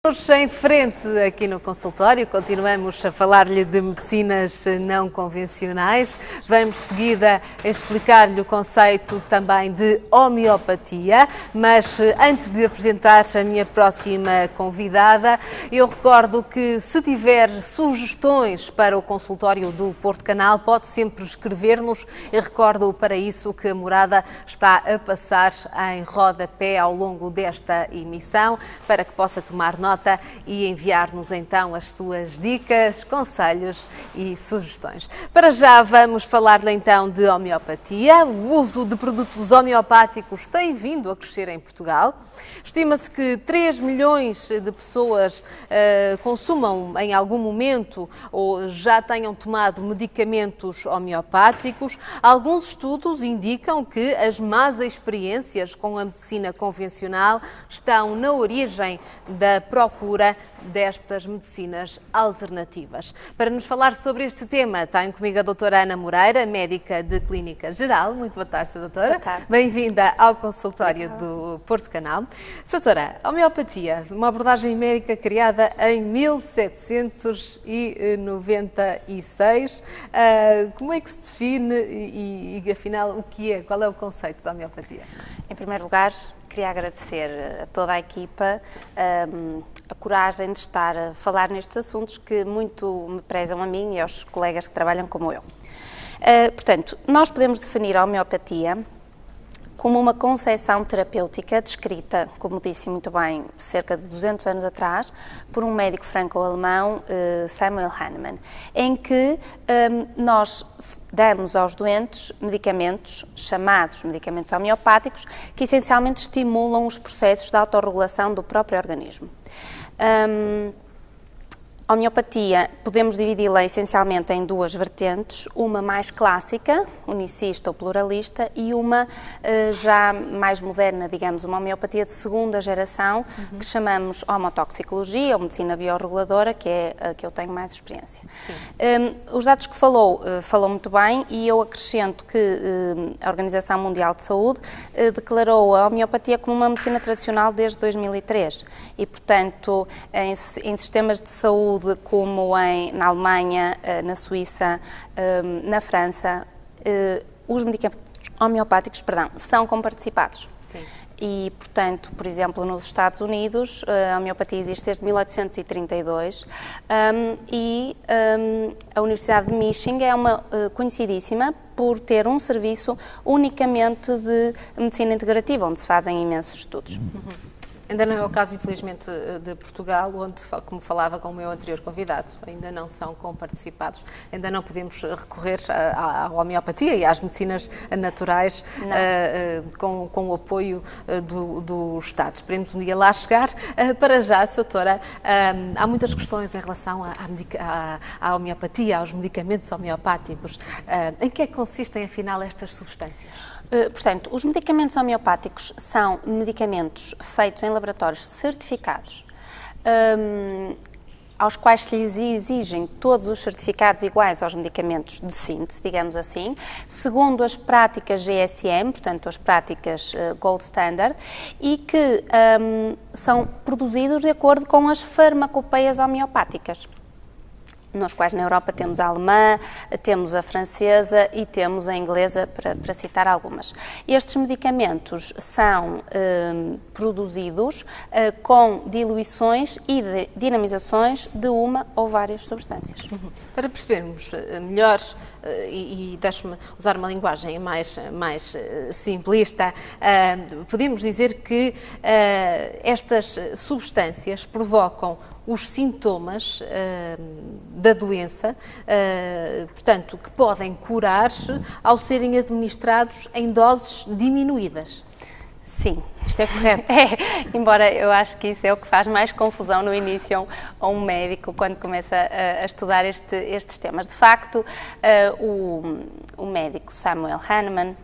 Estamos em frente aqui no consultório, continuamos a falar-lhe de medicinas não convencionais. Vamos de seguida explicar-lhe o conceito também de homeopatia, mas antes de apresentar a minha próxima convidada, eu recordo que se tiver sugestões para o consultório do Porto Canal, pode sempre escrever-nos. Eu recordo para isso que a morada está a passar em rodapé ao longo desta emissão, para que possa tomar nota e enviar-nos então as suas dicas, conselhos e sugestões. Para já vamos falar-lhe então de homeopatia. O uso de produtos homeopáticos tem vindo a crescer em Portugal. Estima-se que 3 milhões de pessoas consumam em algum momento ou já tenham tomado medicamentos homeopáticos. Alguns estudos indicam que as más experiências com a medicina convencional estão na origem da procura destas medicinas alternativas. Para nos falar sobre este tema, tem comigo a doutora Ana Moreira, médica de Clínica Geral. Muito boa tarde, doutora. Boa tarde. Bem-vinda ao consultório do Porto Canal. Doutora, a homeopatia, uma abordagem médica criada em 1796. Como é que se define e afinal, o que é? Qual é o conceito da homeopatia? Em primeiro lugar, queria agradecer a toda a equipa a coragem de estar a falar nestes assuntos que muito me prezam a mim e aos colegas que trabalham como eu. Portanto, nós podemos definir a homeopatia como uma concepção terapêutica descrita, como disse muito bem, cerca de 200 anos atrás, por um médico franco-alemão, Samuel Hahnemann, em que nós damos aos doentes medicamentos, chamados medicamentos homeopáticos, que essencialmente estimulam os processos de autorregulação do próprio organismo. A homeopatia podemos dividi-la essencialmente em duas vertentes, uma mais clássica, unicista ou pluralista, e uma já mais moderna, digamos, uma homeopatia de segunda geração, que chamamos homotoxicologia ou medicina biorreguladora, que é a que eu tenho mais experiência. Os dados que falou muito bem, e eu acrescento que a Organização Mundial de Saúde declarou a homeopatia como uma medicina tradicional desde 2003 e, portanto, em sistemas de saúde como na Alemanha, na Suíça, na França, os medicamentos homeopáticos, são comparticipados. Sim. E, portanto, por exemplo, nos Estados Unidos, a homeopatia existe desde 1832 e a Universidade de Michigan é uma conhecidíssima por ter um serviço unicamente de medicina integrativa, onde se fazem imensos estudos. Ainda não é o caso, infelizmente, de Portugal, onde, como falava com o meu anterior convidado, ainda não são comparticipados, ainda não podemos recorrer à homeopatia e às medicinas naturais com o apoio do Estado. Esperemos um dia lá chegar. Para já, doutora, há muitas questões em relação à homeopatia, aos medicamentos homeopáticos. Em que é que consistem, afinal, estas substâncias? Portanto, os medicamentos homeopáticos são medicamentos feitos em laboratórios certificados, aos quais se lhes exigem todos os certificados iguais aos medicamentos de síntese, digamos assim, segundo as práticas GSM, portanto as práticas Gold Standard, e que são produzidos de acordo com as farmacopeias homeopáticas, nos quais na Europa temos a alemã, temos a francesa e temos a inglesa, para citar algumas. Estes medicamentos são produzidos com diluições e dinamizações de uma ou várias substâncias. Para percebermos melhor, e deixe-me usar uma linguagem mais simplista, podemos dizer que estas substâncias provocam os sintomas da doença, portanto, que podem curar-se ao serem administrados em doses diminuídas. Sim. Isto é correto? Embora eu acho que isso é o que faz mais confusão no início a um médico quando começa a estudar estes temas. De facto, o médico Samuel Hahnemann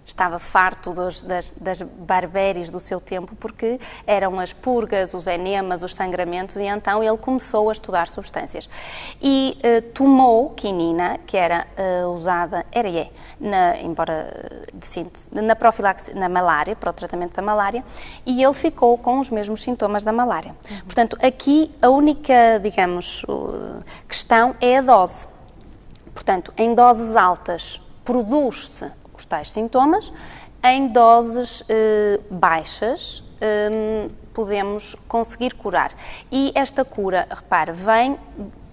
estava farto das barbéries do seu tempo, porque eram as purgas, os enemas, os sangramentos, e então ele começou a estudar substâncias. E tomou quinina, que era usada, embora de síntese, na profilaxia, na malária, para o tratamento da malária, e ele ficou com os mesmos sintomas da malária. Portanto, aqui a única, digamos, questão é a dose. Portanto, em doses altas produz-se os tais sintomas, em doses baixas podemos conseguir curar. E esta cura, repare, vem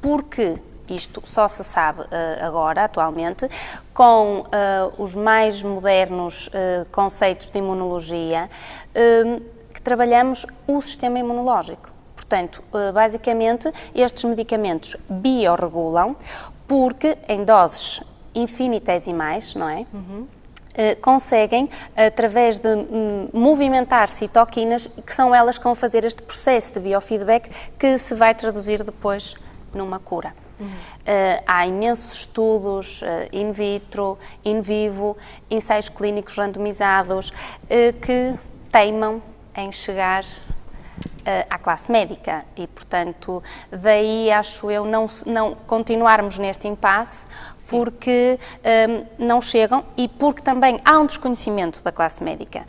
porque isto só se sabe agora, atualmente, com os mais modernos conceitos de imunologia, que trabalhamos o sistema imunológico. Portanto, basicamente, estes medicamentos biorregulam porque em doses infinitesimais, não é? Conseguem, através de movimentar citoquinas, que são elas que vão fazer este processo de biofeedback que se vai traduzir depois numa cura. Há imensos estudos in vitro, in vivo, ensaios clínicos randomizados que teimam em chegar à classe médica e, portanto, daí acho eu não continuarmos neste impasse. Sim. Porque não chegam e porque também há um desconhecimento da classe médica,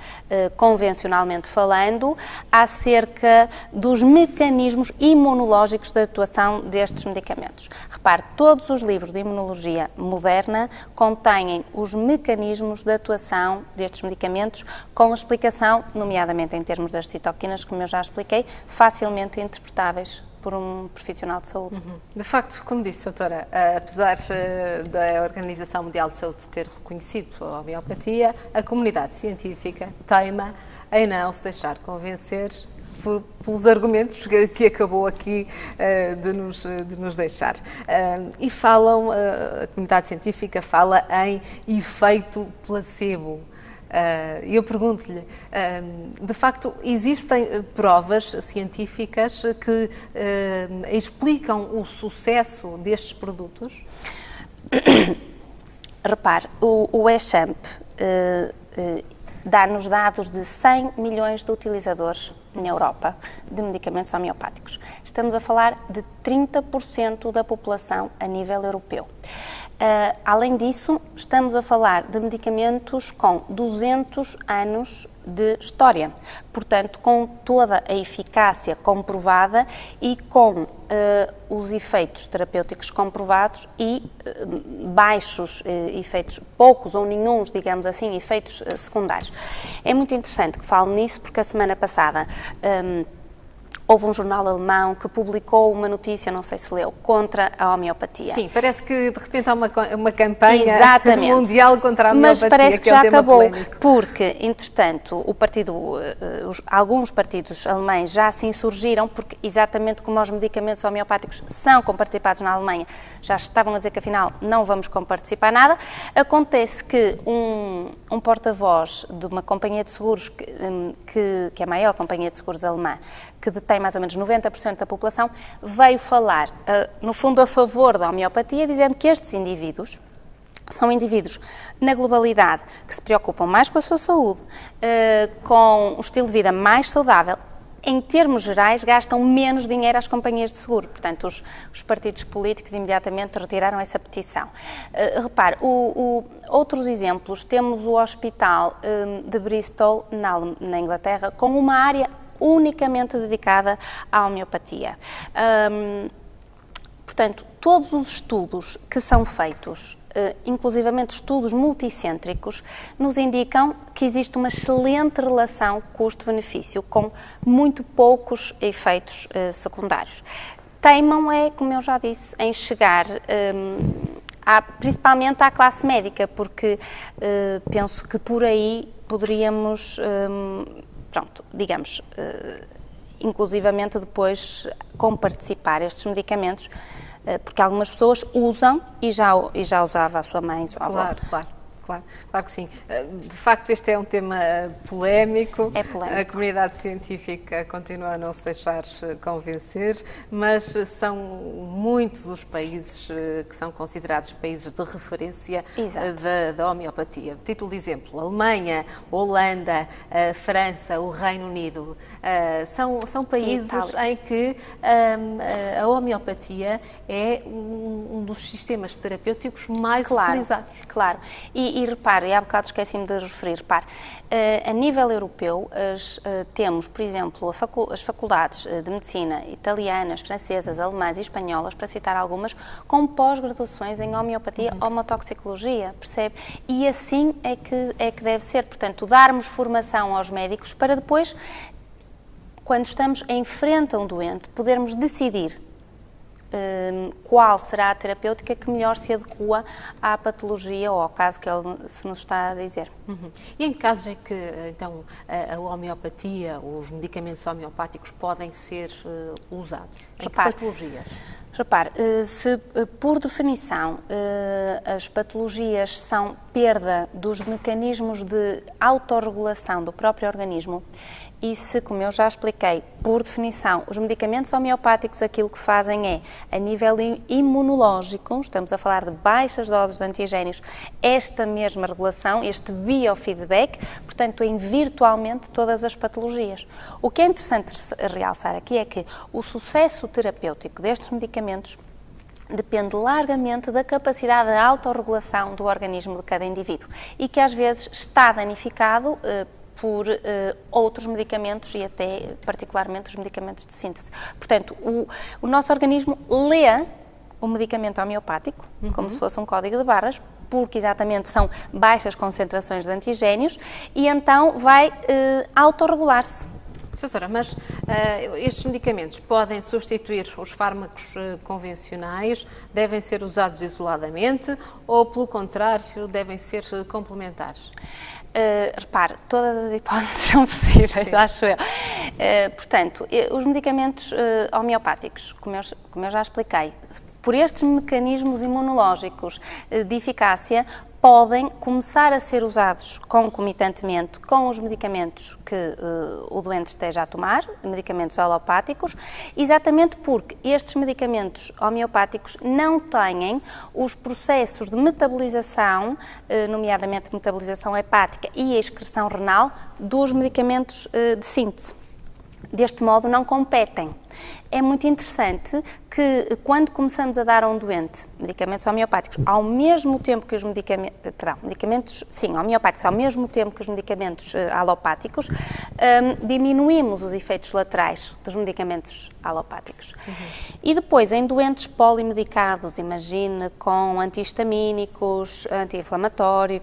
convencionalmente falando, acerca dos mecanismos imunológicos de atuação destes medicamentos. Repare, todos os livros de imunologia moderna contêm os mecanismos de atuação destes medicamentos com a explicação, nomeadamente em termos das citoquinas, como eu já expliquei, facilmente interpretáveis por um profissional de saúde. De facto, como disse, doutora, apesar da Organização Mundial de Saúde ter reconhecido a homeopatia, a comunidade científica teima em não se deixar convencer pelos argumentos que acabou aqui de nos deixar. E falam, a comunidade científica fala em efeito placebo. Eu pergunto-lhe, de facto, existem provas científicas que explicam o sucesso destes produtos? Repare, o ECHAMP dá-nos dados de 100 milhões de utilizadores na Europa de medicamentos homeopáticos. Estamos a falar de 30% da população a nível europeu. Além disso, estamos a falar de medicamentos com 200 anos de história, portanto, com toda a eficácia comprovada e com os efeitos terapêuticos comprovados e baixos efeitos, poucos ou nenhuns, digamos assim, efeitos secundários. É muito interessante que fale nisso porque a semana passada houve um jornal alemão que publicou uma notícia, não sei se leu, contra a homeopatia. Sim, parece que de repente há uma campanha mundial contra a homeopatia. Mas parece que já acabou, polémico. Porque, entretanto, alguns partidos alemães já se insurgiram, porque exatamente como os medicamentos homeopáticos são comparticipados na Alemanha, já estavam a dizer que afinal não vamos comparticipar nada. Acontece que um porta-voz de uma companhia de seguros, que é a maior companhia de seguros alemã, que detém mais ou menos 90% da população, veio falar, no fundo, a favor da homeopatia, dizendo que estes indivíduos são indivíduos, na globalidade, que se preocupam mais com a sua saúde, com um estilo de vida mais saudável. Em termos gerais, gastam menos dinheiro às companhias de seguro. Portanto, os partidos políticos imediatamente retiraram essa petição. Repare, outros exemplos, temos o hospital de Bristol, na Inglaterra, com uma área unicamente dedicada à homeopatia. Portanto, todos os estudos que são feitos, inclusivamente estudos multicêntricos, nos indicam que existe uma excelente relação custo-benefício, com muito poucos efeitos secundários. Teimam como eu já disse, em chegar principalmente à classe médica, porque penso que por aí poderíamos, digamos, inclusivamente depois comparticipar estes medicamentos, porque algumas pessoas usam e já usava a sua mãe, a sua avó. Claro. Claro, claro que sim. De facto, este é um tema polémico. É polémico. A comunidade científica continua a não se deixar convencer, mas são muitos os países que são considerados países de referência da homeopatia. Título de exemplo: Alemanha, Holanda, França, o Reino Unido. São países em que a homeopatia é um dos sistemas terapêuticos mais utilizados. Claro. E repare, há bocado esqueci-me de referir, repare, a nível europeu temos, por exemplo, as faculdades de medicina italianas, francesas, alemãs e espanholas, para citar algumas, com pós-graduações em homeopatia, homotoxicologia, percebe? E assim é que deve ser, portanto, darmos formação aos médicos para depois, quando estamos em frente a um doente, podermos decidir qual será a terapêutica que melhor se adequa à patologia ou ao caso que ele se nos está a dizer. E em casos em que, então, a homeopatia, os medicamentos homeopáticos podem ser usados? Em que patologias? Repare, se por definição as patologias são perda dos mecanismos de autorregulação do próprio organismo e se, como eu já expliquei, por definição, os medicamentos homeopáticos aquilo que fazem é, a nível imunológico, estamos a falar de baixas doses de antigénios, esta mesma regulação, este biofeedback, portanto, em virtualmente todas as patologias. O que é interessante realçar aqui é que o sucesso terapêutico destes medicamentos depende largamente da capacidade de autorregulação do organismo de cada indivíduo e que às vezes está danificado por outros medicamentos e até particularmente os medicamentos de síntese. Portanto, o nosso organismo lê o medicamento homeopático como se fosse um código de barras, porque exatamente são baixas concentrações de antigénios e então vai autorregular-se. Doutora, mas estes medicamentos podem substituir os fármacos convencionais, devem ser usados isoladamente ou, pelo contrário, devem ser complementares? Repare, todas as hipóteses são possíveis, acho eu. Portanto, os medicamentos homeopáticos, como eu já expliquei, por estes mecanismos imunológicos de eficácia, podem começar a ser usados concomitantemente com os medicamentos que o doente esteja a tomar, medicamentos alopáticos, exatamente porque estes medicamentos homeopáticos não têm os processos de metabolização, nomeadamente metabolização hepática e a excreção renal, dos medicamentos de síntese. Deste modo, não competem. É muito interessante que, quando começamos a dar a um doente medicamentos homeopáticos, ao mesmo tempo que os medicamentos homeopáticos, ao mesmo tempo que os medicamentos alopáticos, diminuímos os efeitos laterais dos medicamentos alopáticos. E depois, em doentes polimedicados, imagine, com antihistamínicos, anti-inflamatórios,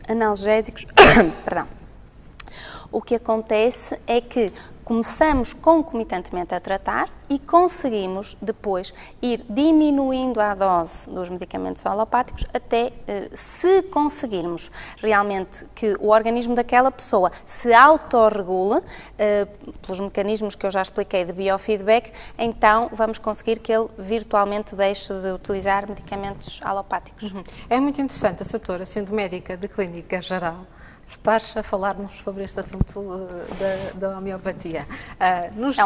analgésicos, perdão. O que acontece é que começamos concomitantemente a tratar e conseguimos depois ir diminuindo a dose dos medicamentos alopáticos até se conseguirmos realmente que o organismo daquela pessoa se autorregule pelos mecanismos que eu já expliquei de biofeedback, então vamos conseguir que ele virtualmente deixe de utilizar medicamentos alopáticos. É muito interessante, a doutora, sendo médica de clínica geral, estás a falar-nos sobre este assunto da homeopatia.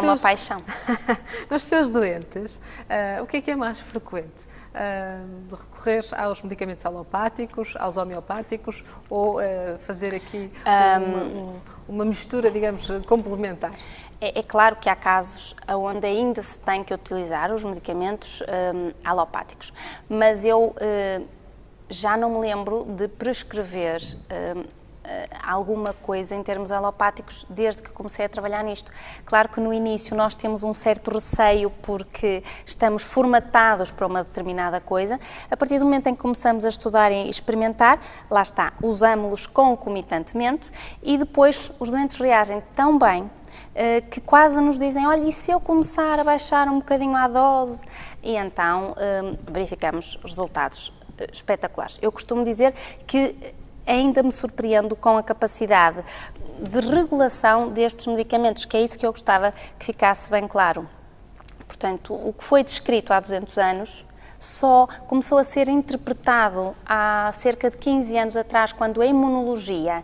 Uma paixão. Nos seus doentes, o que é mais frequente? Recorrer aos medicamentos alopáticos, aos homeopáticos ou fazer aqui uma mistura, digamos, complementar? É claro que há casos onde ainda se tem que utilizar os medicamentos alopáticos, mas eu já não me lembro de prescrever alguma coisa em termos alopáticos desde que comecei a trabalhar nisto. Claro que no início nós temos um certo receio porque estamos formatados para uma determinada coisa. A partir do momento em que começamos a estudar e experimentar, lá está, usamos-los concomitantemente e depois os doentes reagem tão bem que quase nos dizem, olha, e se eu começar a baixar um bocadinho a dose? E então verificamos resultados espetaculares. Eu costumo dizer que ainda me surpreendo com a capacidade de regulação destes medicamentos, que é isso que eu gostava que ficasse bem claro. Portanto, o que foi descrito há 200 anos só começou a ser interpretado há cerca de 15 anos atrás, quando a imunologia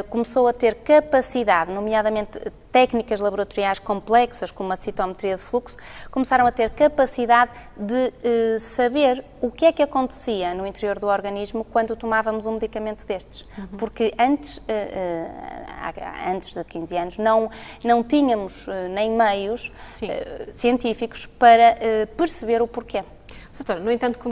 começou a ter capacidade, nomeadamente técnicas laboratoriais complexas, como a citometria de fluxo, começaram a ter capacidade de saber o que é que acontecia no interior do organismo quando tomávamos um medicamento destes. Porque antes de 15 anos, não tínhamos nem meios científicos para perceber o porquê. Doutora, no entanto,